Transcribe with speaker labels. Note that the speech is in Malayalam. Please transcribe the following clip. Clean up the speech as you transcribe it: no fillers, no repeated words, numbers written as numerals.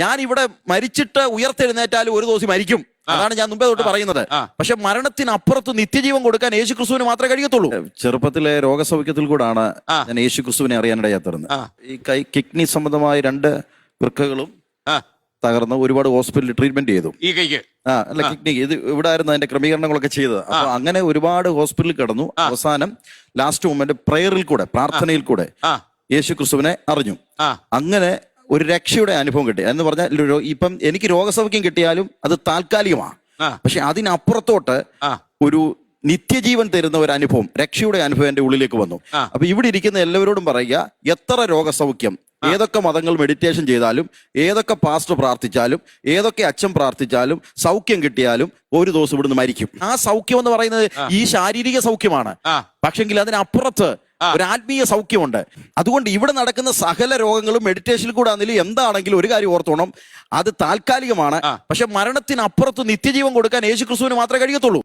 Speaker 1: ഞാൻ ഇവിടെ മരിച്ചിട്ട് ഉയർത്തെഴുന്നേറ്റാലും ഒരു ദിവസം മരിക്കും. അതാണ് ഞാൻ മുമ്പേ തൊട്ട് പറയുന്നത്. പക്ഷെ മരണത്തിനപ്പുറത്ത് നിത്യജീവൻ കൊടുക്കാൻ യേശു ക്രിസ്തുവിന് മാത്രമേ കഴിയത്തുള്ളൂ. ചെറുപ്പത്തിലെ രോഗസൗഖ്യത്തിൽ കൂടാണ് ഞാൻ യേശു ക്രിസ്തുവിനെ അറിയാനിടയാത്തത്. ഈ കിഡ്നി സംബന്ധമായ 2 വൃക്കകളും തകർന്ന് ഒരുപാട് ഹോസ്പിറ്റലിൽ ട്രീറ്റ്മെന്റ് ചെയ്തു.
Speaker 2: ഈ കൈക്ക്
Speaker 1: അല്ല, കിഡ്നി ഇത് ഇവിടെ ആയിരുന്നു അതിന്റെ ക്രമീകരണങ്ങളൊക്കെ ചെയ്തത്. അപ്പൊ അങ്ങനെ ഒരുപാട് ഹോസ്പിറ്റലിൽ കിടന്നു. അവസാനം ലാസ്റ്റ് മൊമെന്റ് പ്രയറിൽ കൂടെ, പ്രാർത്ഥനയിൽ കൂടെ യേശു ക്രിസ്തുവിനെ അറിഞ്ഞു. അങ്ങനെ ഒരു രക്ഷയുടെ അനുഭവം കിട്ടി എന്ന് പറഞ്ഞാൽ, ഇപ്പം എനിക്ക് രോഗസൗഖ്യം കിട്ടിയാലും അത് താൽക്കാലികമാണ്. പക്ഷെ അതിനപ്പുറത്തോട്ട് ഒരു നിത്യജീവൻ തരുന്ന ഒരു അനുഭവം, രക്ഷയുടെ അനുഭവം എന്റെ ഉള്ളിലേക്ക് വന്നു. അപ്പൊ ഇവിടെ ഇരിക്കുന്ന എല്ലാവരോടും പറയുക, എത്ര രോഗസൗഖ്യം, ഏതൊക്കെ മതങ്ങൾ മെഡിറ്റേഷൻ ചെയ്താലും, ഏതൊക്കെ പാസ്റ്റർ പ്രാർത്ഥിച്ചാലും, ഏതൊക്കെ അച്ഛൻ പ്രാർത്ഥിച്ചാലും, സൗഖ്യം കിട്ടിയാലും ഒരു ദിവസം ഇവിടുന്ന് മരിക്കും. ആ സൗഖ്യം എന്ന് പറയുന്നത് ഈ ശാരീരിക സൗഖ്യമാണ്. പക്ഷെങ്കിൽ അതിനപ്പുറത്ത് ഒരു ആത്മീയ സൗഖ്യമുണ്ട്. അതുകൊണ്ട് ഇവിടെ നടക്കുന്ന സകല രോഗങ്ങളും മെഡിറ്റേഷനിൽ കൂടെ ആണെങ്കിലും എന്താണെങ്കിലും ഒരു കാര്യം ഓർത്തോണം, അത് താൽക്കാലികമാണ്. പക്ഷെ മരണത്തിനപ്പുറത്ത് നിത്യജീവൻ കൊടുക്കാൻ യേശു ക്രിസ്തുവിന് മാത്രമേ കഴിയത്തുള്ളൂ.